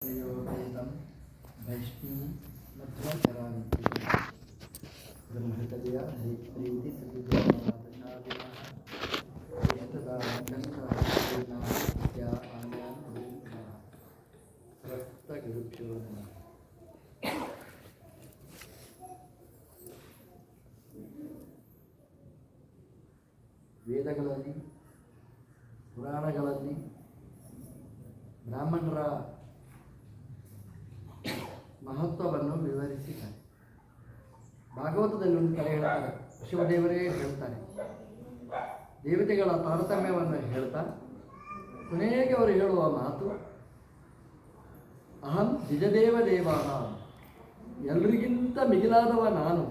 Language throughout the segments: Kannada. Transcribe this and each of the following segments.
ವೇದಂ ವೈಷ್ಣೀ ಮಧ್ವಚರಾವಿದ್ಯೆ ಬ್ರಹ್ಮಚರ್ಯ ಹರಿಪ್ರೀತಿ ಗುರುಭ್ಯೋ ನಮಃ. ವೇದಗಳಲ್ಲಿ ಪುರಾಣಗಳಲ್ಲಿ ಬ್ರಾಹ್ಮಣರ ಮಹತ್ವವನ್ನು ವಿವರಿಸಿದ್ದಾರೆ. ಭಾಗವತದಲ್ಲಿ ಒಂದು ಕಡೆ ಹೇಳ್ತಾರೆ, ಶಿವದೇವರೇ ಹೇಳ್ತಾರೆ, ದೇವತೆಗಳ ತಾರತಮ್ಯವನ್ನು ಹೇಳ್ತಾ ಕೊನೆಗೆ ಅವರು ಹೇಳುವ ಮಾತು, ಅಹಂ ದ್ವಿಜದೇವ ದೇವಾನ, ಎಲ್ರಿಗಿಂತ ಮಿಗಿಲಾದವ ನಾನು,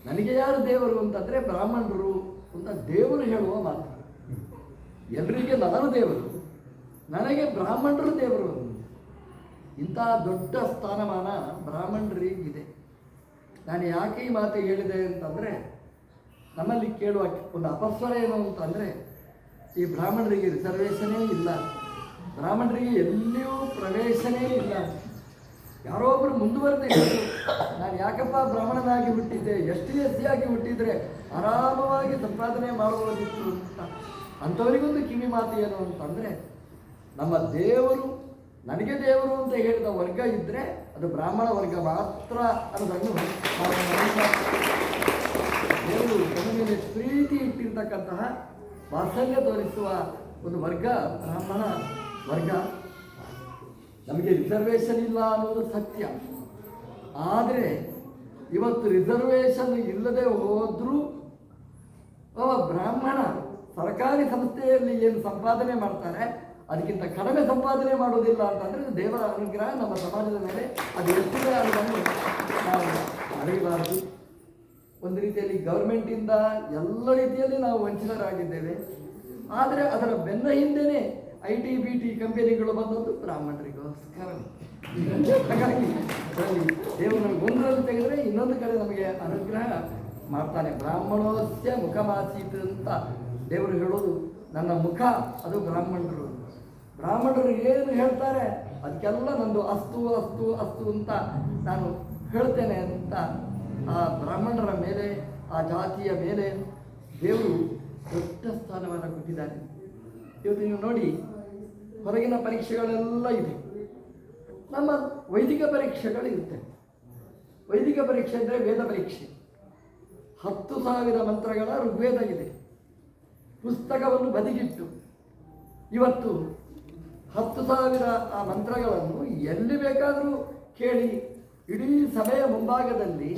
ನನಗೆ ಯಾರು ದೇವರು ಅಂತಂದರೆ ಬ್ರಾಹ್ಮಣರು ಅಂತ ದೇವರು ಹೇಳುವ ಮಾತು. ಎಲ್ರಿಗೆ ನಾನು ದೇವರು, ನನಗೆ ಬ್ರಾಹ್ಮಣರು ದೇವರು. ಇಂಥ ದೊಡ್ಡ ಸ್ಥಾನಮಾನ ಬ್ರಾಹ್ಮಣರಿಗಿದೆ. ನಾನು ಯಾಕೆ ಈ ಮಾತು ಹೇಳಿದೆ ಅಂತಂದರೆ, ನಮ್ಮಲ್ಲಿ ಕೇಳುವ ಒಂದು ಅಪಸ್ವರ ಏನು ಅಂತಂದರೆ, ಈ ಬ್ರಾಹ್ಮಣರಿಗೆ ರಿಸರ್ವೇಷನೇ ಇಲ್ಲ, ಬ್ರಾಹ್ಮಣರಿಗೆ ಎಲ್ಲಿಯೂ ಪ್ರವೇಶನೇ ಇಲ್ಲ. ಯಾರೋ ಒಬ್ಬರು ಮುಂದುವರೆದು ನಾನು ಯಾಕಪ್ಪ ಬ್ರಾಹ್ಮಣನಾಗಿ ಹುಟ್ಟಿದ್ದೆ, ಎಸ್ ಆಗಿ ಹುಟ್ಟಿದರೆ ಆರಾಮವಾಗಿ ಸಂಪಾದನೆ ಮಾಡುವುದಿತ್ತು ಅಂತ. ಅಂಥವರಿಗೊಂದು ಕಿವಿ ಮಾತು ಏನು ಅಂತಂದರೆ, ನಮ್ಮ ದೇವರು ನನಗೆ ದೇವರು ಅಂತ ಹೇಳಿದ ವರ್ಗ ಇದ್ದರೆ ಅದು ಬ್ರಾಹ್ಮಣ ವರ್ಗ ಮಾತ್ರ ಅನ್ನೋದನ್ನು ದೇವರು ತನ್ನ ಮೇಲೆ ಪ್ರೀತಿ ಇಟ್ಟಿರ್ತಕ್ಕಂತಹ ವಾತ್ಸಲ್ಯ ತೋರಿಸುವ ಒಂದು ವರ್ಗ ಬ್ರಾಹ್ಮಣ ವರ್ಗ. ನಮಗೆ ರಿಸರ್ವೇಷನ್ ಇಲ್ಲ ಅನ್ನೋದು ಸತ್ಯ. ಆದರೆ ಇವತ್ತು ರಿಸರ್ವೇಷನ್ ಇಲ್ಲದೆ ಹೋದರೂ ಅವ ಬ್ರಾಹ್ಮಣ ಸರ್ಕಾರಿ ಸಂಸ್ಥೆಯಲ್ಲಿ ಏನು ಸಂಪಾದನೆ ಮಾಡ್ತಾರೆ ಅದಕ್ಕಿಂತ ಕಡಿಮೆ ಸಂಪಾದನೆ ಮಾಡೋದಿಲ್ಲ ಅಂತಂದರೆ ದೇವರ ಅನುಗ್ರಹ ನಮ್ಮ ಸಮಾಜದ ಮೇಲೆ ಅದು ಎಷ್ಟಿದೆ ಅನ್ನೋದನ್ನು ನಾವು ಅರಿಯಬಾರದು. ಒಂದು ರೀತಿಯಲ್ಲಿ ಗೌರ್ಮೆಂಟಿಂದ ಎಲ್ಲ ರೀತಿಯಲ್ಲಿ ನಾವು ವಂಚಿತರಾಗಿದ್ದೇವೆ. ಆದರೆ ಅದರ ಬೆನ್ನ ಹಿಂದೆಯೇ IT BT ಕಂಪನಿಗಳು ಬಂದದ್ದು ಬ್ರಾಹ್ಮಣರಿಗೋಸ್ಕರ. ಹಾಗಾಗಿ ಅದರಲ್ಲಿ ದೇವರು ನಮಗೆ ಒಂದರಲ್ಲಿ ತೆಗೆದರೆ ಇನ್ನೊಂದು ಕಡೆ ನಮಗೆ ಅನುಗ್ರಹ ಮಾಡ್ತಾನೆ. ಬ್ರಾಹ್ಮಣೋಸ್ಯ ಮುಖಮಾಸೀತ್ ಅಂತ ದೇವರು ಹೇಳೋದು, ನನ್ನ ಮುಖ ಅದು ಬ್ರಾಹ್ಮಣರು. ಬ್ರಾಹ್ಮಣರು ಏನು ಹೇಳ್ತಾರೆ ಅದಕ್ಕೆಲ್ಲ ನಂದು ಅಸ್ತು ಅಸ್ತು ಅಸ್ತು ಅಂತ ನಾನು ಹೇಳ್ತೇನೆ ಅಂತ ಆ ಬ್ರಾಹ್ಮಣರ ಮೇಲೆ, ಆ ಜಾತಿಯ ಮೇಲೆ ದೇವರು ದೊಡ್ಡ ಸ್ಥಾನವನ್ನು ಕೊಟ್ಟಿದ್ದಾನೆ. ಇವತ್ತು ನೀವು ನೋಡಿ, ಹೊರಗಿನ ಪರೀಕ್ಷೆಗಳೆಲ್ಲ ಇದೆ, ನಮ್ಮ ವೈದಿಕ ಪರೀಕ್ಷೆಗಳು ಇರುತ್ತೆ. ವೈದಿಕ ಪರೀಕ್ಷೆ ಅಂದರೆ ವೇದ ಪರೀಕ್ಷೆ. 10,000 ಮಂತ್ರಗಳ ಋಗ್ವೇದ ಇದೆ. ಪುಸ್ತಕವನ್ನು ಬದಿಗಿಟ್ಟು ಇವತ್ತು 10,000 ಆ ಮಂತ್ರಗಳನ್ನು ಎಲ್ಲಿ ಬೇಕಾದರೂ ಕೇಳಿ ಇಡೀ ಸಭೆಯ ಮುಂಭಾಗದಲ್ಲಿ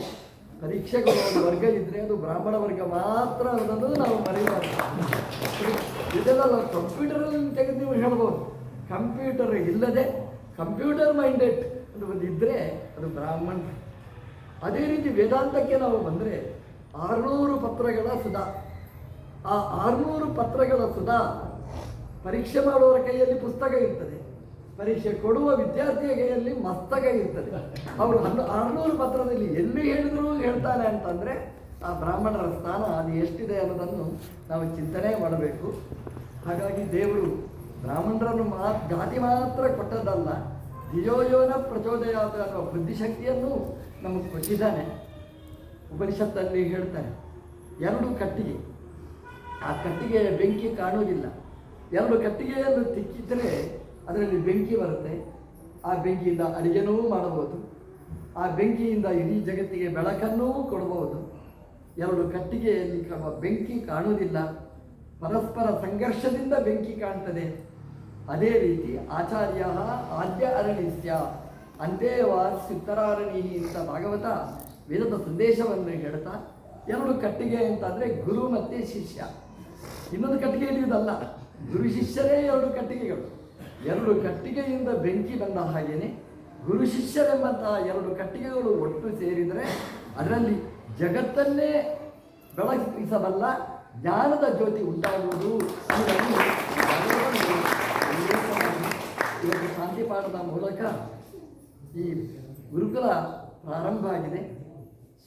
ಪರೀಕ್ಷೆಗಳು ಒಂದು ವರ್ಗ ಇದ್ದರೆ ಅದು ಬ್ರಾಹ್ಮಣ ವರ್ಗ ಮಾತ್ರ ಅನ್ನೋದು ನಾವು ಮರೆಯಬಾರದು. ಇದೆಲ್ಲ ಕಂಪ್ಯೂಟರಲ್ಲಿ ತೆಗೆದು ನೀವು ಹೇಳ್ಬೋದು. ಕಂಪ್ಯೂಟರ್ ಇಲ್ಲದೆ ಕಂಪ್ಯೂಟರ್ ಮೈಂಡೆಡ್ ಅನ್ನೋದು ಇದ್ದರೆ ಅದು ಬ್ರಾಹ್ಮಣ. ಅದೇ ರೀತಿ ವೇದಾಂತಕ್ಕೆ ನಾವು ಬಂದರೆ 600 ಪತ್ರಗಳ ಸುಧಾ. ಆ 600 ಪತ್ರಗಳ ಸುಧಾ ಪರೀಕ್ಷೆ ಮಾಡುವವರ ಕೈಯಲ್ಲಿ ಪುಸ್ತಕ ಇರ್ತದೆ, ಪರೀಕ್ಷೆ ಕೊಡುವ ವಿದ್ಯಾರ್ಥಿಯ ಕೈಯಲ್ಲಿ ಮಸ್ತಕ ಇರ್ತದೆ. ಅವರು 600 ಪತ್ರದಲ್ಲಿ ಎಲ್ಲಿ ಹೇಳಿದರೂ ಹೇಳ್ತಾನೆ ಅಂತಂದರೆ ಆ ಬ್ರಾಹ್ಮಣರ ಸ್ಥಾನ ಅದು ಎಷ್ಟಿದೆ ಅನ್ನೋದನ್ನು ನಾವು ಚಿಂತನೆ ಮಾಡಬೇಕು. ಹಾಗಾಗಿ ದೇವರು ಬ್ರಾಹ್ಮಣರನ್ನು ಜಾತಿ ಮಾತ್ರ ಕೊಟ್ಟದ್ದಲ್ಲ, ಧಿಯೋಯೋನ ಪ್ರಚೋದಯಾತ ಅನ್ನುವ ಬುದ್ಧಿಶಕ್ತಿಯನ್ನು ನಮಗೆ ಕೊಟ್ಟಿದ್ದಾನೆ. ಉಪನಿಷತ್ತಲ್ಲಿ ಹೇಳ್ತಾನೆ, 2 ಕಟ್ಟಿಗೆ, ಆ ಕಟ್ಟಿಗೆಯ ಬೆಂಕಿ ಕಾಣುವುದಿಲ್ಲ. 2 ಕಟ್ಟಿಗೆಯನ್ನು ತಿಕ್ಕಿದರೆ ಅದರಲ್ಲಿ ಬೆಂಕಿ ಬರುತ್ತೆ. ಆ ಬೆಂಕಿಯಿಂದ ಅಡುಗೆನೂ ಮಾಡಬಹುದು, ಆ ಬೆಂಕಿಯಿಂದ ಇಡೀ ಜಗತ್ತಿಗೆ ಬೆಳಕನ್ನೂ ಕೊಡಬಹುದು. 2 ಕಟ್ಟಿಗೆಯಲ್ಲಿ ಕಾಣುವ ಬೆಂಕಿ ಕಾಣುವುದಿಲ್ಲ, ಪರಸ್ಪರ ಸಂಘರ್ಷದಿಂದ ಬೆಂಕಿ ಕಾಣ್ತದೆ. ಅದೇ ರೀತಿ ಆಚಾರ್ಯ ಆದ್ಯ ಅರಣಿಸ್ಯ ಅಂತೇವಾಸ್ಯುತ್ತರಾರಣಿ ಅಂತ ಭಾಗವತ ವೇದದ ಸಂದೇಶವನ್ನು ಹೇಳ್ತಾ, 2 ಕಟ್ಟಿಗೆ ಅಂತಂದರೆ ಗುರು ಮತ್ತು ಶಿಷ್ಯ. ಇನ್ನೊಂದು ಕಟ್ಟಿಗೆ ಇರುವುದಲ್ಲ, ಗುರು ಶಿಷ್ಯರೇ 2 ಕಟ್ಟಿಗೆಗಳು. 2 ಕಟ್ಟಿಗೆಯಿಂದ ಬೆಂಕಿ ಬಂದ ಹಾಗೇನೆ ಗುರು ಶಿಷ್ಯರೆಂಬಂತಹ 2 ಕಟ್ಟಿಗೆಗಳು ಒಟ್ಟು ಸೇರಿದರೆ ಅದರಲ್ಲಿ ಜಗತ್ತನ್ನೇ ಬೆಳಗಿಸಬಲ್ಲ ಜ್ಞಾನದ ಜ್ಯೋತಿ ಉಂಟಾಗುವುದು. ಇವತ್ತು ಶಾಂತಿ ಪಾಠದ ಮೂಲಕ ಈ ಗುರುಕುಲ ಪ್ರಾರಂಭ ಆಗಿದೆ.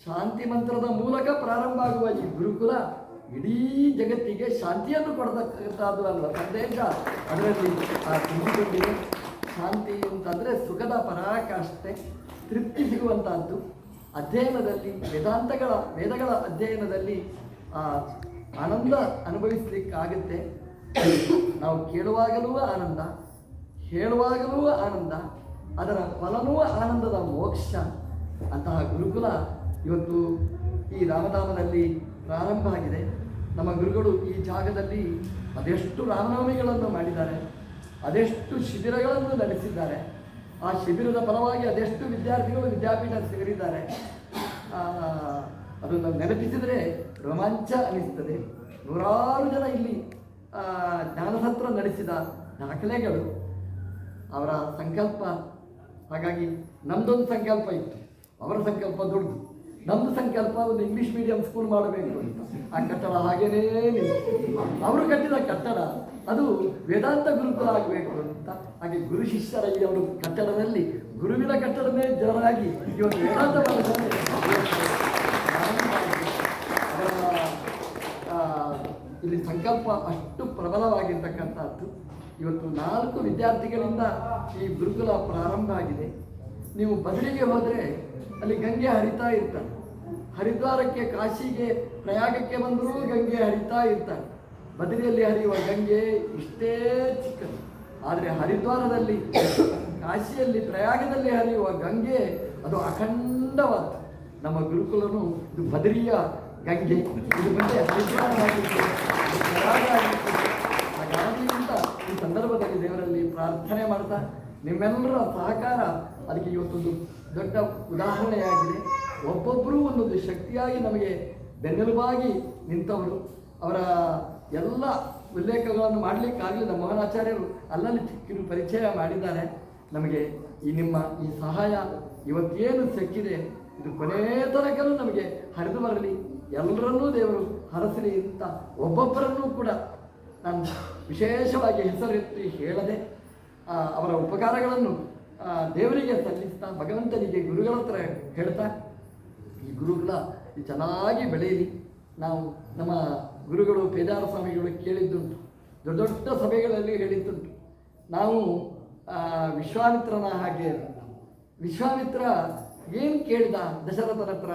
ಶಾಂತಿ ಮಂತ್ರದ ಮೂಲಕ ಪ್ರಾರಂಭ ಆಗುವ ಈ ಗುರುಕುಲ ಇಡೀ ಜಗತ್ತಿಗೆ ಶಾಂತಿಯನ್ನು ಕೊಡತಕ್ಕಂಥದ್ದು ಅನ್ನುವ ಸಂದೇಶ ಅದರಲ್ಲಿ ತುಂಬಿಕೊಂಡಿದೆ. ಶಾಂತಿ ಅಂತಂದರೆ ಪರಾಕಾಷ್ಠೆ, ತೃಪ್ತಿ ಸಿಗುವಂತಹದ್ದು. ಅಧ್ಯಯನದಲ್ಲಿ ವೇದಗಳ ಅಧ್ಯಯನದಲ್ಲಿ ಆನಂದ ಅನುಭವಿಸ್ಲಿಕ್ಕಾಗುತ್ತೆ. ನಾವು ಕೇಳುವಾಗಲೂ ಆನಂದ, ಹೇಳುವಾಗಲೂ ಆನಂದ, ಅದರ ಫಲನೂ ಆನಂದದ ಮೋಕ್ಷ. ಅಂತಹ ಗುರುಕುಲ ಇವತ್ತು ಈ ರಾಮಧಾಮದಲ್ಲಿ ಪ್ರಾರಂಭ ಆಗಿದೆ. ನಮ್ಮ ಗುರುಗಳು ಈ ಜಾಗದಲ್ಲಿ ಅದೆಷ್ಟು ರಾಮನವಮಿಗಳನ್ನು ಮಾಡಿದ್ದಾರೆ, ಅದೆಷ್ಟು ಶಿಬಿರಗಳನ್ನು ನಡೆಸಿದ್ದಾರೆ. ಆ ಶಿಬಿರದ ಫಲವಾಗಿ ಅದೆಷ್ಟು ವಿದ್ಯಾರ್ಥಿಗಳು ವಿದ್ಯಾಪೀಠ ಸೇರಿದ್ದಾರೆ. ಅದನ್ನು ನೆನಪಿಸಿದರೆ ರೋಮಾಂಚ ಅನಿಸ್ತದೆ. ನೂರಾರು ಜನ ಇಲ್ಲಿ ಜ್ಞಾನಸತ್ರ ನಡೆಸಿದ ದಾಖಲೆಗಳು, ಅವರ ಸಂಕಲ್ಪ. ಹಾಗಾಗಿ ನಮ್ಮದೊಂದು ಸಂಕಲ್ಪ ಇತ್ತು, ಅವರ ಸಂಕಲ್ಪ ದೊಡ್ಡದು. ನಮ್ಮದು ಸಂಕಲ್ಪ ಒಂದು ಇಂಗ್ಲೀಷ್ ಮೀಡಿಯಂ ಸ್ಕೂಲ್ ಮಾಡಬೇಕು ಅಂತ. ಆ ಕಟ್ಟಡ ಹಾಗೇನೇ ಅವರು ಕಟ್ಟಿದ ಕಟ್ಟಡ ಅದು ವೇದಾಂತ ಗುರುಕುಲ ಆಗಬೇಕು ಅಂತ. ಹಾಗೆ ಗುರು ಶಿಷ್ಯರ ಈ ಅವರು ಕಟ್ಟಡದಲ್ಲಿ ಗುರುವಿನ ಕಟ್ಟಡವೇ ಜೋರಾಗಿ ಇವತ್ತು ವೇದಾಂತ ಇಲ್ಲಿ ಸಂಕಲ್ಪ ಅಷ್ಟು ಪ್ರಬಲವಾಗಿರ್ತಕ್ಕಂಥದ್ದು. ಇವತ್ತು 4 ವಿದ್ಯಾರ್ಥಿಗಳಿಂದ ಈ ಗುರುಕುಲ ಪ್ರಾರಂಭ ಆಗಿದೆ. ನೀವು ಬದಲಿಗೆ ಹೋದರೆ ಅಲ್ಲಿ ಗಂಗೆ ಹರಿತಾ ಇರ್ತಾರೆ. ಹರಿದ್ವಾರಕ್ಕೆ, ಕಾಶಿಗೆ, ಪ್ರಯಾಗಕ್ಕೆ ಬಂದರೂ ಗಂಗೆ ಹರಿತಾ ಇರ್ತಾರೆ. ಬದಲಿಯಲ್ಲಿ ಹರಿಯುವ ಗಂಗೆ ಇಷ್ಟೇ ಚಿಕ್ಕದು. ಆದರೆ ಹರಿದ್ವಾರದಲ್ಲಿ, ಕಾಶಿಯಲ್ಲಿ, ಪ್ರಯಾಗದಲ್ಲಿ ಹರಿಯುವ ಗಂಗೆ ಅದು ಅಖಂಡವಾದ. ನಮ್ಮ ಗುರುಕುಲನು ಇದು ಬದರಿಯ ಗಂಗೆ, ಇದು ಮುಂದೆ ಹರಿದ್ವಾರವಾಗಿತ್ತು, ಪ್ರಯಾಗ ಆಗಿತ್ತು. ಹಾಗಾಗಿ ಅಂತ ಈ ಸಂದರ್ಭದಲ್ಲಿ ದೇವರಲ್ಲಿ ಪ್ರಾರ್ಥನೆ ಮಾಡ್ತಾ ನಿಮ್ಮೆಲ್ಲರ ಸಹಕಾರ ಅದಕ್ಕೆ ಇವತ್ತೊಂದು ದೊಡ್ಡ ಉದಾಹರಣೆಯಾಗಿದೆ. ಒಬ್ಬೊಬ್ಬರೂ ಒಂದೊಂದು ಶಕ್ತಿಯಾಗಿ ನಮಗೆ ಬೆನ್ನೆಲುಬಾಗಿ ನಿಂತವರು. ಅವರ ಎಲ್ಲ ಉಲ್ಲೇಖಗಳನ್ನು ಮಾಡಲಿಕ್ಕಾಗಲಿಲ್ಲ. ಮೋಹನಾಚಾರ್ಯರು ಅಲ್ಲಲ್ಲಿ ಚಿಕ್ಕ ಪರಿಚಯ ಮಾಡಿದ್ದಾರೆ. ನಮಗೆ ನಿಮ್ಮ ಈ ಸಹಾಯ ಇವತ್ತೇನು ಸಿಕ್ಕಿದೆ ಇದು ಕೊನೆಯ ತನಕನೂ ನಮಗೆ ಹರಿದು ಬರಲಿ, ಎಲ್ಲರನ್ನೂ ದೇವರು ಹರಸಲಿ ಅಂತ ಒಬ್ಬೊಬ್ಬರನ್ನೂ ಕೂಡ ನಾನು ವಿಶೇಷವಾಗಿ ಹೆಸರೆತ್ತಿ ಹೇಳದೆ ಅವರ ಉಪಕಾರಗಳನ್ನು ದೇವರಿಗೆ ಸಲ್ಲಿಸ್ತಾ, ಭಗವಂತನಿಗೆ ಗುರುಗಳ ಹತ್ರ ಹೇಳ್ತಾ ಈ ಗುರುಗಳ ಚೆನ್ನಾಗಿ ಬೆಳೆಯಲಿ. ನಾವು ನಮ್ಮ ಗುರುಗಳು ಪೇಜಾರ ಸ್ವಾಮಿಗಳು ಕೇಳಿದ್ದುಂಟು, ದೊಡ್ಡ ದೊಡ್ಡ ಸಭೆಗಳಲ್ಲಿ ಹೇಳಿದ್ದುಂಟು, ನಾವು ವಿಶ್ವಾಮಿತ್ರನ ಹಾಗೆ. ವಿಶ್ವಾಮಿತ್ರ ಏನು ಕೇಳಿದ ದಶರಥನ ಹತ್ರ?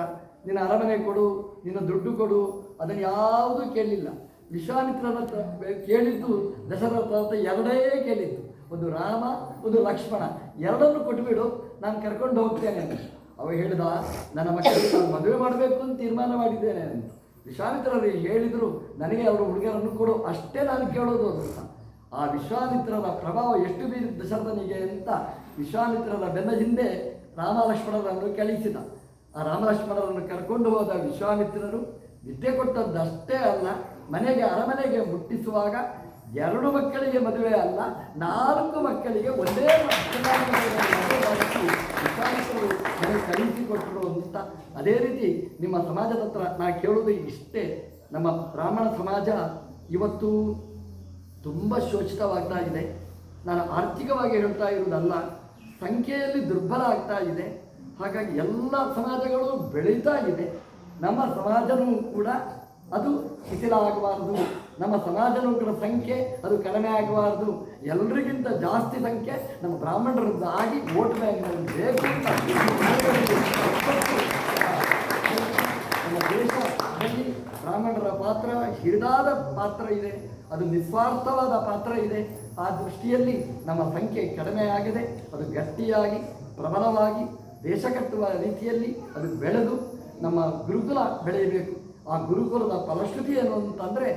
ನಿನ್ನ ಅರಮನೆ ಕೊಡು, ನಿನ್ನ ದುಡ್ಡು ಕೊಡು, ಅದನ್ನು ಯಾವುದೂ ಕೇಳಲಿಲ್ಲ. ವಿಶ್ವಾಮಿತ್ರನ ಹತ್ರ ಕೇಳಿದ್ದು ದಶರಥ ಹತ್ರ ಎರಡೇ ಕೇಳಿದ್ದು, ಒಂದು ರಾಮ, ಒಂದು ಲಕ್ಷ್ಮಣ, ಎರಡನ್ನು ಕೊಟ್ಟುಬಿಡು, ನಾನು ಕರ್ಕೊಂಡು ಹೋಗ್ತೇನೆ ಅಂತ. ಅವ ಹೇಳಿದ, ನನ್ನ ಮಕ್ಕಳಿಗೆ ನಾನು ಮದುವೆ ಮಾಡಬೇಕು ಅಂತ ತೀರ್ಮಾನ ಮಾಡಿದ್ದೇನೆ ಅಂತ. ವಿಶ್ವಾಮಿತ್ರರು ಹೇಳಿದರು, ನನಗೆ ಅವರು ಹುಡುಗರನ್ನು ಕೊಡು, ಅಷ್ಟೇ ನಾನು ಕೇಳೋದು ಅಂತ. ಆ ವಿಶ್ವಾಮಿತ್ರರ ಪ್ರಭಾವ ಎಷ್ಟು ಬೀರಿದ ದಶರಥನಿಗೆ ಅಂತ ವಿಶ್ವಾಮಿತ್ರರ ಬೆನ್ನ ಹಿಂದೆ ರಾಮ ಲಕ್ಷ್ಮಣರನ್ನು ಕಳಿಸಿದ. ಆ ರಾಮ ಲಕ್ಷ್ಮಣರನ್ನು ಕರ್ಕೊಂಡು ಹೋದ ವಿಶ್ವಾಮಿತ್ರರು ವಿದ್ಯೆ ಕೊಟ್ಟದ್ದಷ್ಟೇ ಅಲ್ಲ, ಅರಮನೆಗೆ ಮುಟ್ಟಿಸುವಾಗ 2 ಮಕ್ಕಳಿಗೆ ಮದುವೆ ಅಲ್ಲ, 4 ಮಕ್ಕಳಿಗೆ ಒಂದೇ ವಿಶ್ವಾಮಿತ್ರರು ನನಗೆ ಕಳಿಸಿಕೊಟ್ಟರು ಅಂತ. ಅದೇ ರೀತಿ ನಿಮ್ಮ ಸಮಾಜದ ಹತ್ರ ನಾನು ಕೇಳೋದು ಇಷ್ಟೇ. ನಮ್ಮ ಬ್ರಾಹ್ಮಣ ಸಮಾಜ ಇವತ್ತು ತುಂಬ ಶೋಷಿತವಾಗ್ತಾ ಇದೆ. ನಾನು ಆರ್ಥಿಕವಾಗಿ ಹೇಳ್ತಾ ಇರುವುದಲ್ಲ, ಸಂಖ್ಯೆಯಲ್ಲಿ ದುರ್ಬಲ ಆಗ್ತಾ ಇದೆ. ಹಾಗಾಗಿ ಎಲ್ಲ ಸಮಾಜಗಳು ಬೆಳೀತಾ ಇದೆ. ನಮ್ಮ ಸಮಾಜನೂ ಕೂಡ ಅದು ಶಿಥಿಲ ಆಗಬಾರ್ದು, ನಮ್ಮ ಸಮಾಜನೂ ಕೂಡ ಸಂಖ್ಯೆ ಅದು ಕಡಿಮೆ ಆಗಬಾರ್ದು. ಎಲ್ಲರಿಗಿಂತ ಜಾಸ್ತಿ ಸಂಖ್ಯೆ ನಮ್ಮ ಬ್ರಾಹ್ಮಣರದ್ದು ಆಗಿ ವೋಟ್ ಬ್ಯಾಂಕ್ನಲ್ಲಿ ಬೇಕು ಅಂತ ನಮ್ಮ ದೇಶದಲ್ಲಿ ಬ್ರಾಹ್ಮಣರ ಪಾತ್ರ ಹಿರಿದಾದ ಪಾತ್ರ ಇದೆ, ಅದು ನಿಸ್ವಾರ್ಥವಾದ ಪಾತ್ರ ಇದೆ. ಆ ದೃಷ್ಟಿಯಲ್ಲಿ ನಮ್ಮ ಸಂಖ್ಯೆ ಕಡಿಮೆಯಾಗಿದೆ, ಅದು ಗಟ್ಟಿಯಾಗಿ ಪ್ರಬಲವಾಗಿ ದೇಶ ಕಟ್ಟುವ ರೀತಿಯಲ್ಲಿ ಅದು ಬೆಳೆದು ನಮ್ಮ ಗುರುಕುಲ ಬೆಳೆಯಬೇಕು. ಆ ಗುರುಕುಲದ ಫಲಶ್ರುತಿ ಏನು ಅಂತಂದರೆ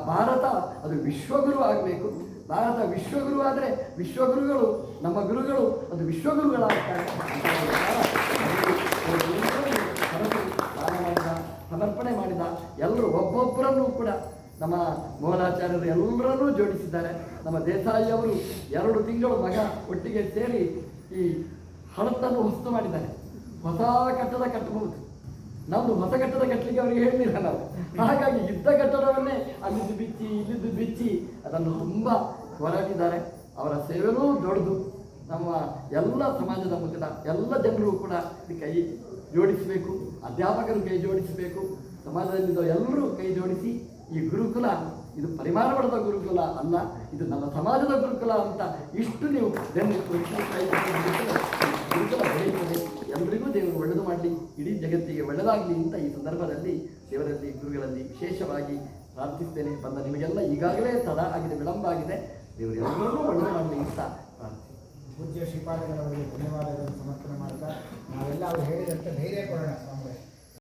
ಭಾರತ ಅದು ವಿಶ್ವಗುರು ಆಗಬೇಕು. ಭಾರತ ವಿಶ್ವಗುರು ಆದರೆ ವಿಶ್ವಗುರುಗಳು, ನಮ್ಮ ಗುರುಗಳು ಅದು ವಿಶ್ವಗುರುಗಳಾಗ್ತಾರೆ. ಸಮರ್ಪಣೆ ಮಾಡಿದ ಎಲ್ಲರೂ ಒಬ್ಬೊಬ್ಬರನ್ನೂ ಕೂಡ ನಮ್ಮ ಮೋಹನಾಚಾರ್ಯರು ಎಲ್ಲರನ್ನೂ ಜೋಡಿಸಿದ್ದಾರೆ. ನಮ್ಮ ದೇಸಾಯಿ ಅವರು 2 ತಿಂಗಳು ಮಗ ಒಟ್ಟಿಗೆ ಸೇರಿ ಈ ಹಣತನ್ನು ಹೊಸ್ತು ಮಾಡಿದ್ದಾರೆ. ಹೊಸ ಕಟ್ಟಡ ಕಟ್ಟಬಹುದು, ನಮ್ಮದು ಹೊಸ ಕಟ್ಟಡ ಕಟ್ಟಲಿಕ್ಕೆ ಅವರಿಗೆ ಹೇಳಲಿಲ್ಲ ನಾವು. ಹಾಗಾಗಿ ಇದ್ದ ಕಟ್ಟಡವನ್ನೇ ಅಲ್ಲಿದ್ದು ಬಿಚ್ಚಿ ಇಲ್ಲಿದ್ದು ಬಿಚ್ಚಿ ಅದನ್ನು ತುಂಬ ಹೋರಾಡಿದ್ದಾರೆ. ಅವರ ಸೇವೆನೂ ದೊಡ್ಡದು. ನಮ್ಮ ಎಲ್ಲ ಸಮಾಜದ ಮುಖದ ಎಲ್ಲ ಜನರು ಕೂಡ ಕೈ ಜೋಡಿಸಬೇಕು, ಅಧ್ಯಾಪಕರು ಕೈ ಜೋಡಿಸಬೇಕು, ಸಮಾಜದಲ್ಲಿದ್ದ ಎಲ್ಲರೂ ಕೈ ಜೋಡಿಸಿ ಈ ಗುರುಕುಲ ಇದು ಪರಿಮಾಣ ಪಡೆದ ಗುರುಕುಲ ಅಲ್ಲ, ಇದು ನಮ್ಮ ಸಮಾಜದ ಗುರುಕುಲ ಅಂತ ಇಷ್ಟು ನೀವು ಬೆನ್ನು ಒಳ್ಳೆಯದಾಗಲಿ ಅಂತ ಈ ಸಂದರ್ಭದಲ್ಲಿ ದೇವರಲ್ಲಿ ಗುರುಗಳಲ್ಲಿ ವಿಶೇಷವಾಗಿ ಪ್ರಾರ್ಥಿಸ್ತೇನೆ. ಬಂದ ನಿಮಗೆಲ್ಲ ಈಗಾಗಲೇ ತಡ ಆಗಿದೆ, ವಿಳಂಬ ಆಗಿದೆ. ದೇವರೆಲ್ಲರೂ ಒಳ್ಳೆಯ ಮಾಡಲಿ ಅಂತ ಪ್ರಾರ್ಥಿಸ್ತೇನೆ. ಪೂಜ್ಯ ಶ್ರೀಪಾದಗಳವರಿಗೆ ಧನ್ಯವಾದಗಳನ್ನು ಸಮರ್ಪಣೆ ಮಾಡ್ತಾ ನಾವೆಲ್ಲ ಅವರು ಹೇಳಿದಂತೆ ಧೈರ್ಯ ಕೊಡೋಣ ಸ್ವಾಮಿಗಳೇ.